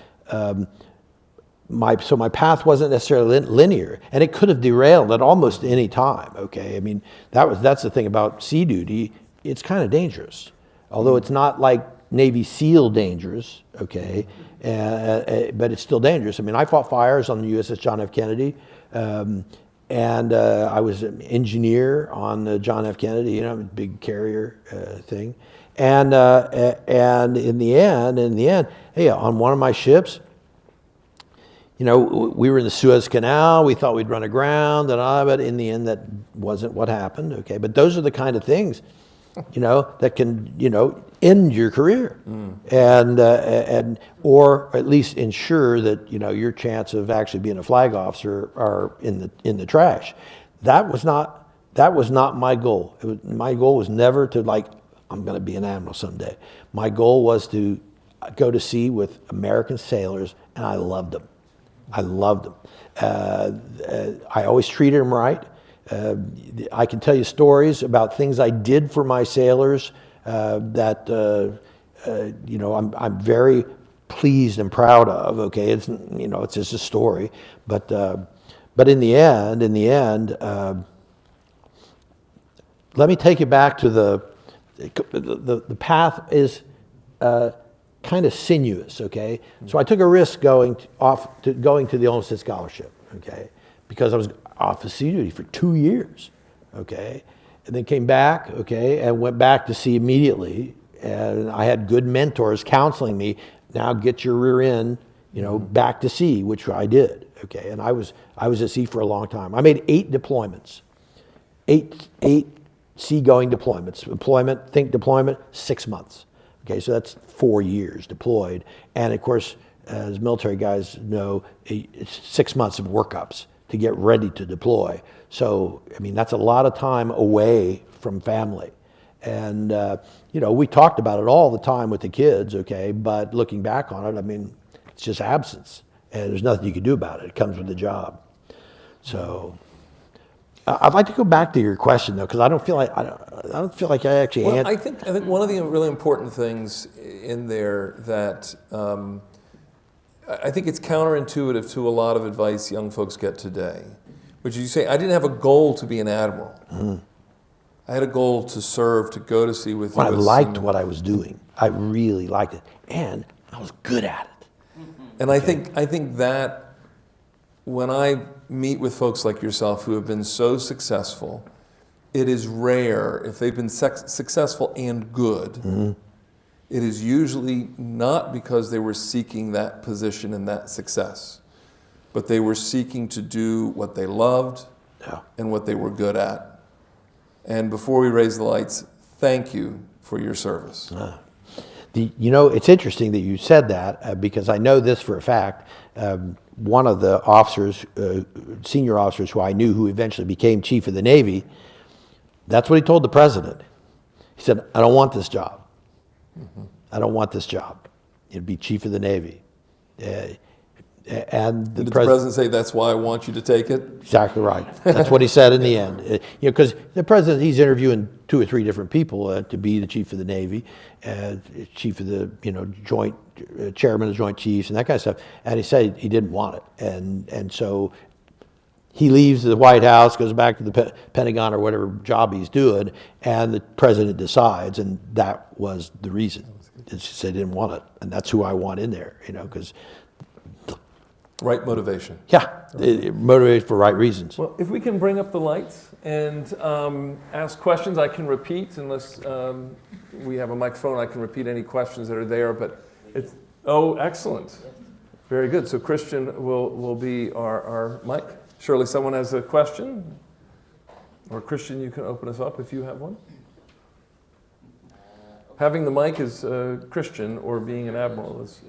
B: my path wasn't necessarily linear, and it could have derailed at almost any time. Okay, I mean that's the thing about sea duty. It's kind of dangerous, although it's not like Navy SEAL dangerous, okay, but it's still dangerous. I mean, I fought fires on the USS John F. Kennedy, and I was an engineer on the John F. Kennedy, you know, big carrier thing. And in the end, hey, on one of my ships, you know, we were in the Suez Canal. We thought we'd run aground, but in the end, that wasn't what happened. Okay, but those are the kind of things, you know, that can, you know, end your career, and or at least ensure that, you know, your chance of actually being a flag officer are in the trash. That was not my goal. My goal was never to like, I'm going to be an admiral someday. My goal was to go to sea with American sailors, and I loved them. I loved them. I always treated them right. I can tell you stories about things I did for my sailors that you know, I'm very pleased and proud of. Okay, it's, you know, it's just a story, but in the end, let me take you back to the path is kind of sinuous. Okay, so I took a risk going to the Olmsted Scholarship. Okay, because I was off of sea duty for 2 years. Okay. And then came back, okay, and went back to sea immediately. And I had good mentors counseling me, now get your rear end, you know, back to sea, which I did, okay. And I was at sea for a long time. I made 8 deployments, eight seagoing deployments. Think deployment, 6 months. Okay, so that's 4 years deployed. And of course, as military guys know, it's 6 months of workups to get ready to deploy. So, I mean, that's a lot of time away from family. And, you know, we talked about it all the time with the kids, okay, but looking back on it, I mean, it's just absence. And there's nothing you can do about it. It comes with the job. So, I'd like to go back to your question, though, because I don't feel like I actually answered.
A: I think one of the really important things in there that I think it's counterintuitive to a lot of advice young folks get today, which is you say, I didn't have a goal to be an admiral. I had a goal to serve, to go to sea with you.
B: I liked what I was doing. I really liked it. And I was good at it.
A: And I think that when I meet with folks like yourself who have been so successful, it is rare if they've been successful and good. Mm-hmm. It is usually not because they were seeking that position and that success, but they were seeking to do what they loved and what they were good at. And before we raise the lights, thank you for your service.
B: It's interesting that you said that because I know this for a fact. One of the officers, senior officers who I knew who eventually became Chief of the Navy, that's what he told the president. He said, I don't want this job. Mm-hmm. I don't want this job. You'd be Chief of the Navy. And
A: did the president say, that's why I want you to take it?
B: Exactly right. That's what he said in the end. Because the president, he's interviewing 2 or 3 different people to be the Chief of the Navy, Chief of the, Joint, Chairman of the Joint Chiefs and that kind of stuff. And he said he didn't want it. And so he leaves the White House, goes back to the Pentagon or whatever job he's doing, and the president decides, and that was the reason. He said he didn't want it. And that's who I want in there, because...
A: Right motivation.
B: Yeah, motivated for right reasons.
A: Well, if we can bring up the lights and ask questions, I can repeat, unless we have a microphone, I can repeat any questions that are there, but it's, excellent. Very good. So Christian will be our mic. Surely someone has a question? Or Christian, you can open us up if you have one. Having the mic is Christian, or being an admiral is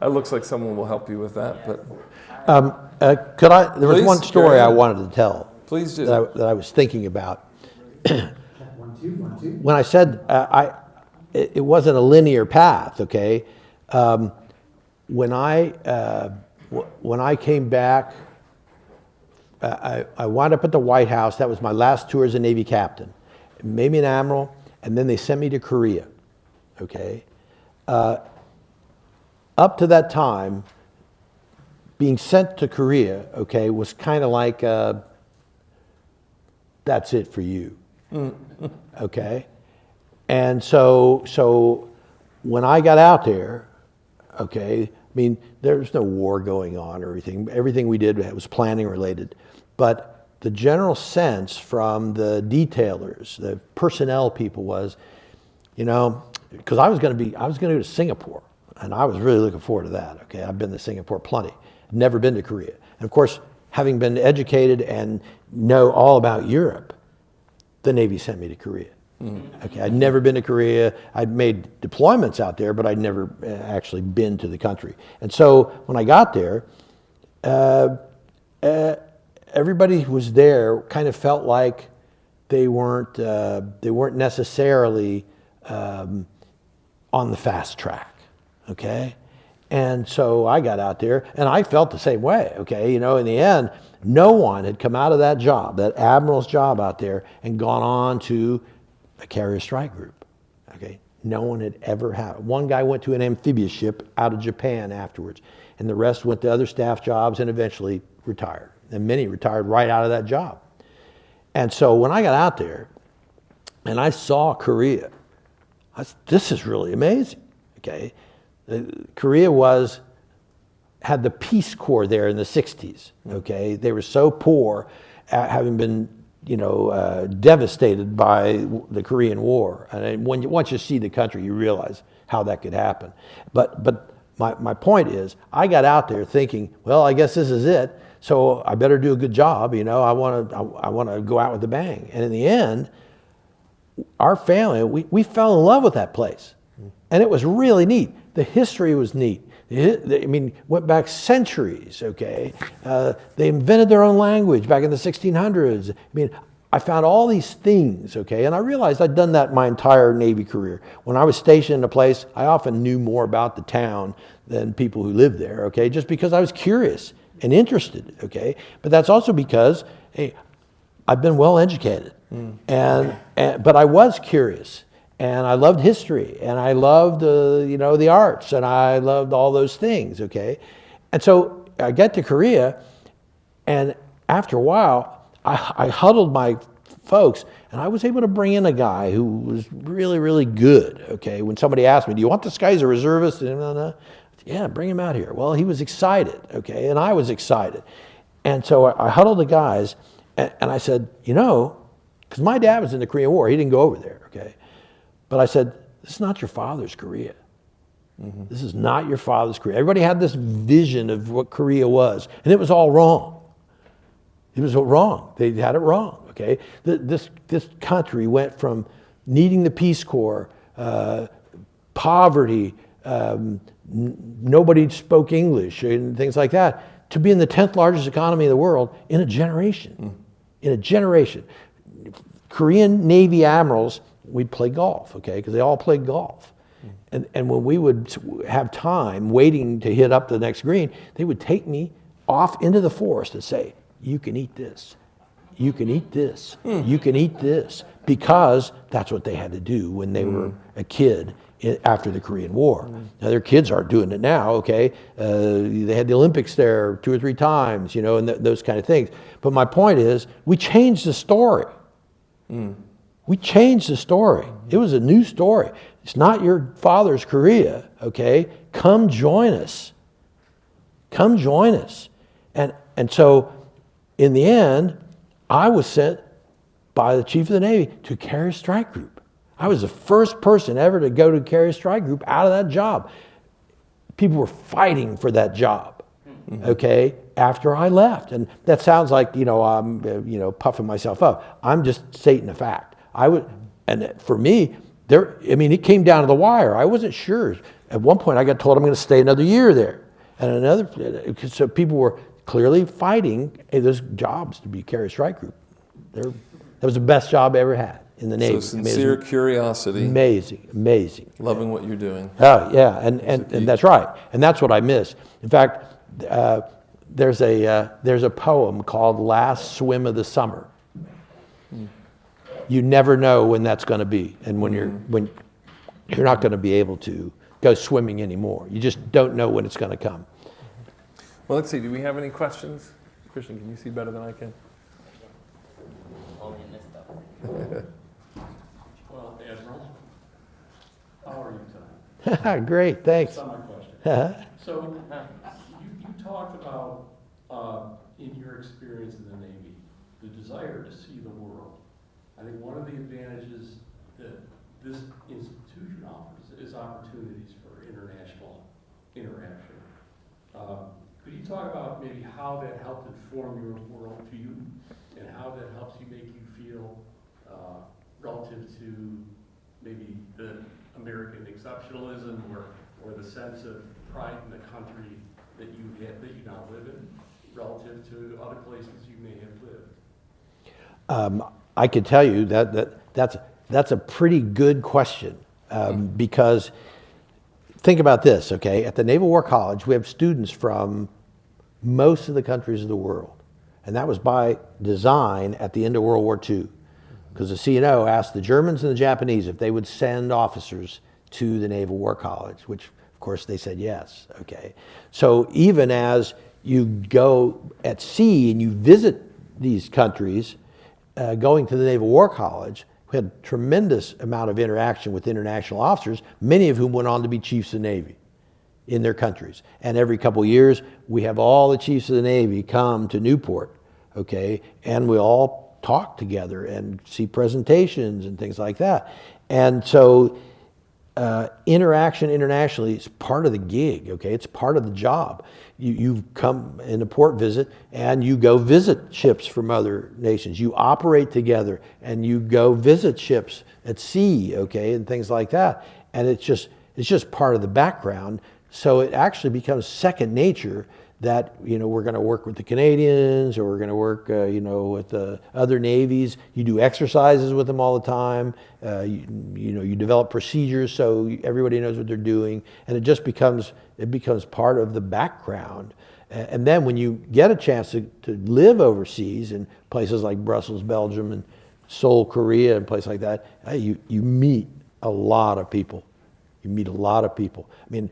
A: it looks like someone will help you with that. But
B: there was one story I wanted to tell.
A: Please do.
B: That I was thinking about. When I said it wasn't a linear path, okay? When I came back, I wound up at the White House. That was my last tour as a Navy captain. It made me an admiral, and then they sent me to Korea, okay? Up to that time, being sent to Korea, okay, was kind of like, that's it for you, okay? And so when I got out there, okay, there was no war going on or anything. Everything we did was planning related. But the general sense from the detailers, the personnel people was, because I was going to go to Singapore. And I was really looking forward to that, okay? I've been to Singapore plenty. Never been to Korea. And of course, having been educated and know all about Europe, the Navy sent me to Korea. Mm-hmm. Okay, I'd never been to Korea. I'd made deployments out there, but I'd never actually been to the country. And so when I got there, everybody who was there kind of felt like they weren't necessarily on the fast track. Okay, and so I got out there, and I felt the same way. Okay, in the end, no one had come out of that job, that admiral's job out there, and gone on to a carrier strike group. Okay, no one had ever had. One guy went to an amphibious ship out of Japan afterwards, and the rest went to other staff jobs and eventually retired. And many retired right out of that job. And so when I got out there, and I saw Korea, I said, this is really amazing. Okay. Korea had the Peace Corps there in the 60s, okay? They were so poor, having been, devastated by the Korean War. And once you see the country, you realize how that could happen. But my point is, I got out there thinking, well, I guess this is it, so I better do a good job, I want to go out with a bang. And in the end, our family, we fell in love with that place. And it was really neat. The history was neat. Went back centuries, okay? They invented their own language back in the 1600s. I found all these things, okay? And I realized I'd done that my entire Navy career. When I was stationed in a place, I often knew more about the town than people who lived there, okay? Just because I was curious and interested, okay? But that's also because, hey, I've been well educated. But I was curious. And I loved history, and I loved, the arts, and I loved all those things, okay? And so I get to Korea, and after a while, I huddled my folks, and I was able to bring in a guy who was really, really good, okay? When somebody asked me, do you want this guy as a reservist? And Yeah, bring him out here. Well, he was excited, okay, and I was excited. And so I huddled the guys, and I said, you know, because my dad was in the Korean War. He didn't go over there, okay? But I said, this is not your father's Korea. This is not your father's Korea. Everybody had this vision of what Korea was, and it was all wrong. It was all wrong. They had it wrong, okay? This country went from needing the Peace Corps, poverty, nobody spoke English, and things like that, to being the 10th largest economy in the world in a generation. In a generation. Korean Navy admirals, we'd play golf, okay, because they all played golf. And when we would have time waiting to hit up the next green, they would take me off into the forest and say, you can eat this, you can eat this, you can eat this, because that's what they had to do when they were a kid after the Korean War. Now their kids aren't doing it now, okay? They had the Olympics there 2 or 3 times, you know, and those kind of things. But my point is, we changed the story. We changed the story. It was a new story. It's not your father's Korea, okay? Come join us. Come join us. And so, in the end, I was sent by the Chief of the Navy to Chakeres Strike Group. I was the first person ever to go to Chakeres Strike Group out of that job. People were fighting for that job, okay, after I left. And that sounds like, you know, I'm puffing myself up. I'm just stating a fact. And for me, it came down to the wire. I wasn't sure. At one point, I got told I'm going to stay another year there. And so people were clearly fighting those jobs to be Chakeres Strike Group. That was the best job I ever had in the Navy.
A: So sincere curiosity.
B: Amazing.
A: Loving what you're doing.
B: Oh, yeah, and that's right. And that's what I miss. In fact, there's a poem called Last Swim of the Summer. You never know when that's going to be, and when you're not going to be able to go swimming anymore. You just don't know when it's going to come.
A: Well, let's see. Do we have any questions? Christian, can you see better than I can?
C: Well, Admiral, how are you tonight?
B: Great, thanks.
C: That's not my question. So, you talked about, in your experience in the Navy, the desire to see the world. I think one of the advantages that this institution offers is opportunities for international interaction. Could you talk about maybe how that helped inform your worldview and how that helps you make you feel relative to maybe the American exceptionalism or the sense of pride in the country that you now live in relative to other places you may have lived?
B: I could tell you that's a pretty good question because think about this, okay? At the Naval War College, we have students from most of the countries of the world, and that was by design at the end of World War II, because the CNO asked the Germans and the Japanese if they would send officers to the Naval War College, which of course they said yes, okay? So even as you go at sea and you visit these countries, going to the Naval War College, we had a tremendous amount of interaction with international officers, many of whom went on to be chiefs of the Navy in their countries. And every couple of years, we have all the chiefs of the Navy come to Newport, okay? And we all talk together and see presentations and things like that. And so interaction internationally is part of the gig, okay? It's part of the job. You come in a port visit and you go visit ships from other nations. You operate together and you go visit ships at sea, okay, and things like that. And it's just part of the background. So it actually becomes second nature that, you know, we're going to work with the Canadians or we're going to work, with the other navies. You do exercises with them all the time. You develop procedures so everybody knows what they're doing, and it just becomes part of the background. And then when you get a chance to live overseas in places like Brussels, Belgium, and Seoul, Korea, and places like that, you meet a lot of people. You meet a lot of people. I mean,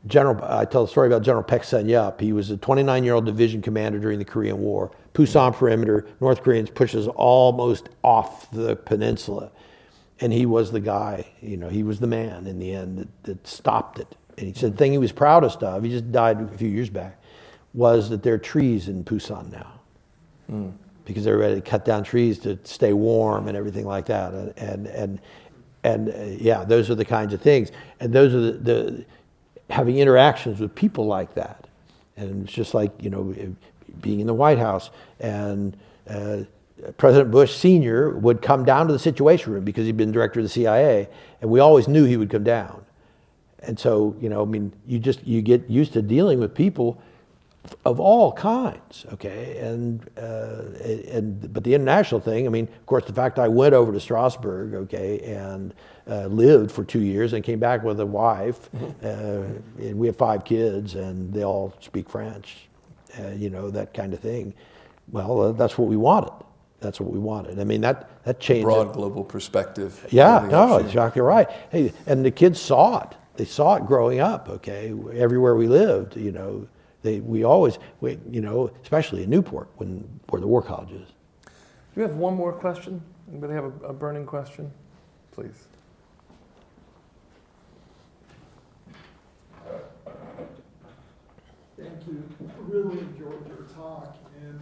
B: I tell the story about General Paek Sun-yup. He was a 29-year-old division commander during the Korean War. Pusan perimeter, North Koreans pushes almost off the peninsula. And he was the guy, he was the man in the end that stopped it. And he said the thing he was proudest of, he just died a few years back, was that there are trees in Busan now. Because they're ready to cut down trees to stay warm and everything like that. Yeah, those are the kinds of things. And those are the having interactions with people like that. And it's just like, you know, being in the White House, and President Bush Sr. would come down to the Situation Room because he'd been director of the CIA, and we always knew he would come down. And so, you know, I mean, you get used to dealing with people of all kinds, okay? But the international thing, I mean, of course, the fact I went over to Strasbourg, okay, and lived for 2 years and came back with a wife, and we have 5 kids, and they all speak French, you know, that kind of thing. Well, that's what we wanted. That's what we wanted. I mean, that changed.
A: Broad global perspective.
B: Yeah, no, exactly right. Hey, and the kids saw it. They saw it growing up, okay? Everywhere we lived, you know, we always, you know, especially in Newport, where the War College is.
A: Do you have one more question? Anybody have a burning question? Please.
D: Thank you. I really enjoyed your talk. And,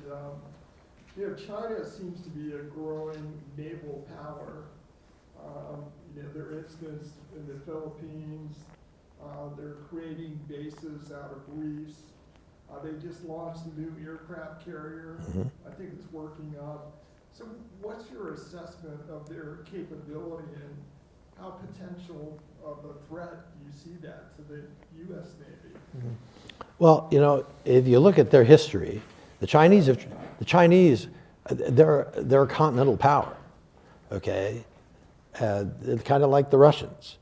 D: you know, China seems to be a growing naval power. You know, their instance in the Philippines, they're creating bases out of reefs. They just launched a new aircraft carrier. I think it's working up. So what's your assessment of their capability, and how potential of a threat do you see that to the U.S. Navy?
B: Well, you know, if you look at their history, the Chinese, they're a continental power, okay? Kind of like the Russians.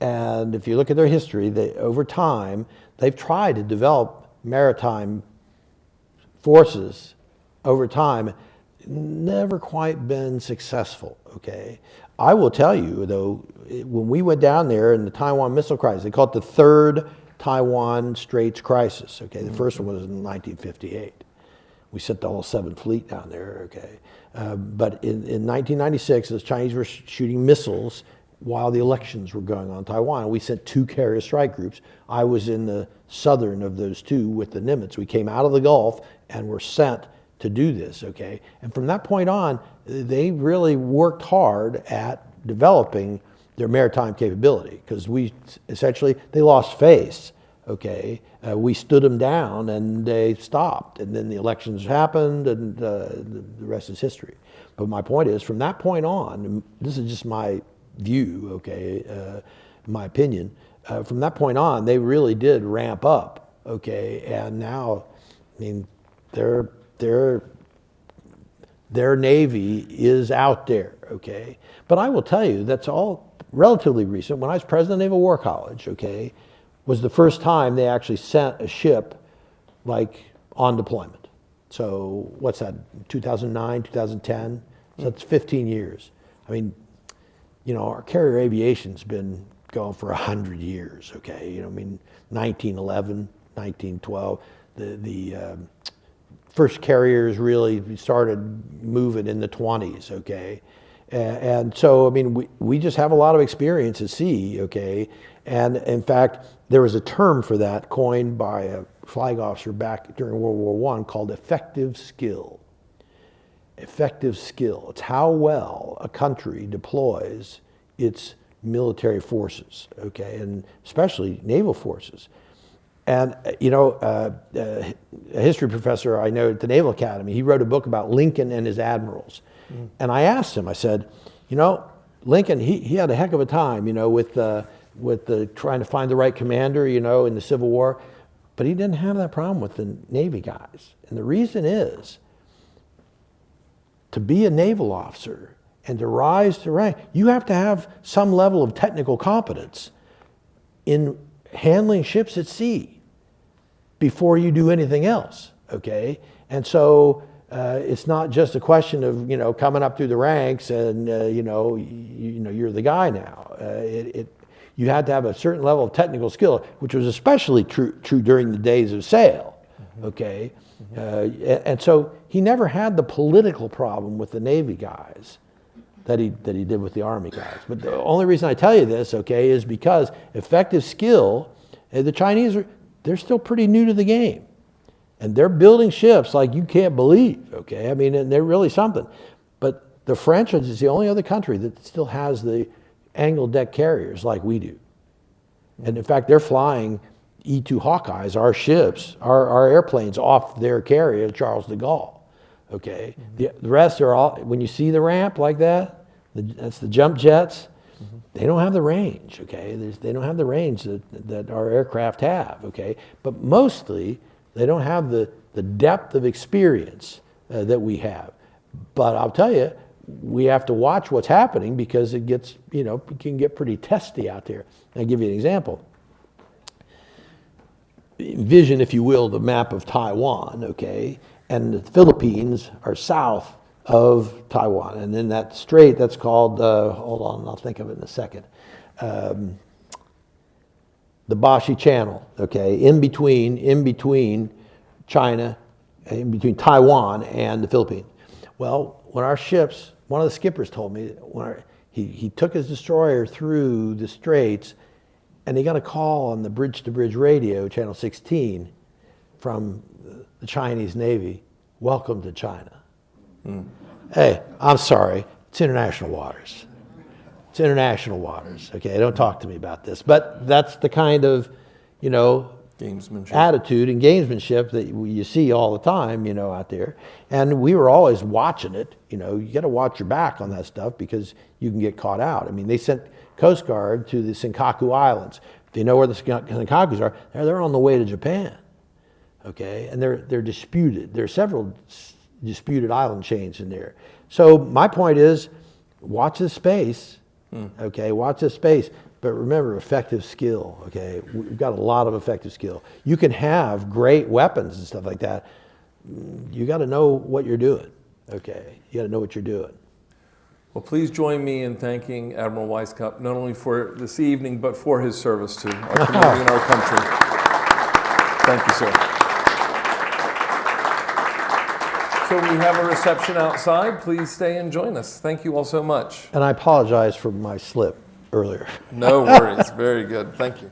B: And if you look at their history, over time, they've tried to develop maritime forces over time, never quite been successful, okay? I will tell you, though, when we went down there in the Taiwan Missile Crisis, they call it the third Taiwan Straits Crisis, okay? The first one was in 1958. We sent the whole 7th Fleet down there, okay? But in 1996, the Chinese were shooting missiles while the elections were going on in Taiwan. We sent 2 carrier strike groups. I was in the southern of those 2 with the Nimitz. We came out of the Gulf and were sent to do this, okay? And from that point on, they really worked hard at developing their maritime capability, because they lost face, okay? We stood them down and they stopped, and then the elections happened, and the rest is history. But my point is, from that point on, and this is just my view, okay, my opinion, from that point on, they really did ramp up, okay, and now, I mean, their Navy is out there, okay? But I will tell you, that's all relatively recent. When I was president of Naval War College, okay, was the first time they actually sent a ship, like, on deployment. So what's that, 2009, 2010? So that's 15 years. I mean, you know, our carrier aviation's been going for 100 years, okay? You know, I mean, 1911, 1912, the first carriers really started moving in the 20s, okay? And so, I mean, we just have a lot of experience at sea, okay? And in fact, there was a term for that coined by a flag officer back during World War I called effective skill. Effective skill. It's how well a country deploys its military forces, okay, and especially naval forces. And, you know, a history professor I know at the Naval Academy, he wrote a book about Lincoln and his admirals. And I asked him, I said, you know, Lincoln, he had a heck of a time, you know, with the trying to find the right commander, you know, in the Civil War, but he didn't have that problem with the Navy guys. And the reason is, to be a naval officer and to rise to rank, you have to have some level of technical competence in handling ships at sea before you do anything else, okay? And so it's not just a question of, you know, coming up through the ranks and, you know, you're the guy now. You had to have a certain level of technical skill, which was especially true during the days of sail, okay? And so he never had the political problem with the Navy guys that he did with the Army guys. But the only reason I tell you this, okay, is because effective skill And the Chinese they're still pretty new to the game. And they're building ships like you can't believe, okay? I mean, and they're really something. But the French is the only other country that still has the angle deck carriers like we do. And in fact, they're flying E-2 Hawkeyes, our ships, our airplanes off their carrier, Charles de Gaulle, okay? The rest are all, when you see the ramp like that, that's the jump jets, they don't have the range, okay? They don't have the range that our aircraft have, okay? But mostly, they don't have the depth of experience that we have. But I'll tell you, we have to watch what's happening because it gets, it can get pretty testy out there. I'll give you an example. Envision, if you will, the map of Taiwan, okay? And the Philippines are south of Taiwan. And then that strait, that's called, hold on, I'll think of it in a second. The Bashi Channel, okay? In between China, in between Taiwan and the Philippines. Well, when our ships, one of the skippers told me, he took his destroyer through the straits, and he got a call on the bridge-to-bridge radio, channel 16, from the Chinese Navy, welcome to China. Hey, I'm sorry, it's international waters. It's international waters, okay? Don't talk to me about this. But that's the kind of,
A: Gamesmanship.
B: attitude and gamesmanship that you see all the time, out there. And we were always watching it. You got to watch your back on that stuff because you can get caught out. I mean, they sent Coast Guard to the Senkaku Islands. If you know where the Senkakus are, they're on the way to Japan, okay? And they're disputed. There are several disputed island chains in there. So my point is, watch this space, okay? Watch this space. But remember, effective skill, okay? We've got a lot of effective skill. You can have great weapons and stuff like that. You got to know what you're doing, okay? You got to know what you're doing.
A: Well, please join me in thanking Admiral Wisecup, not only for this evening, but for his service to our community and our country. Thank you, sir. So we have a reception outside. Please stay and join us. Thank you all so much.
B: And I apologize for my slip earlier.
A: No worries. Very good. Thank you.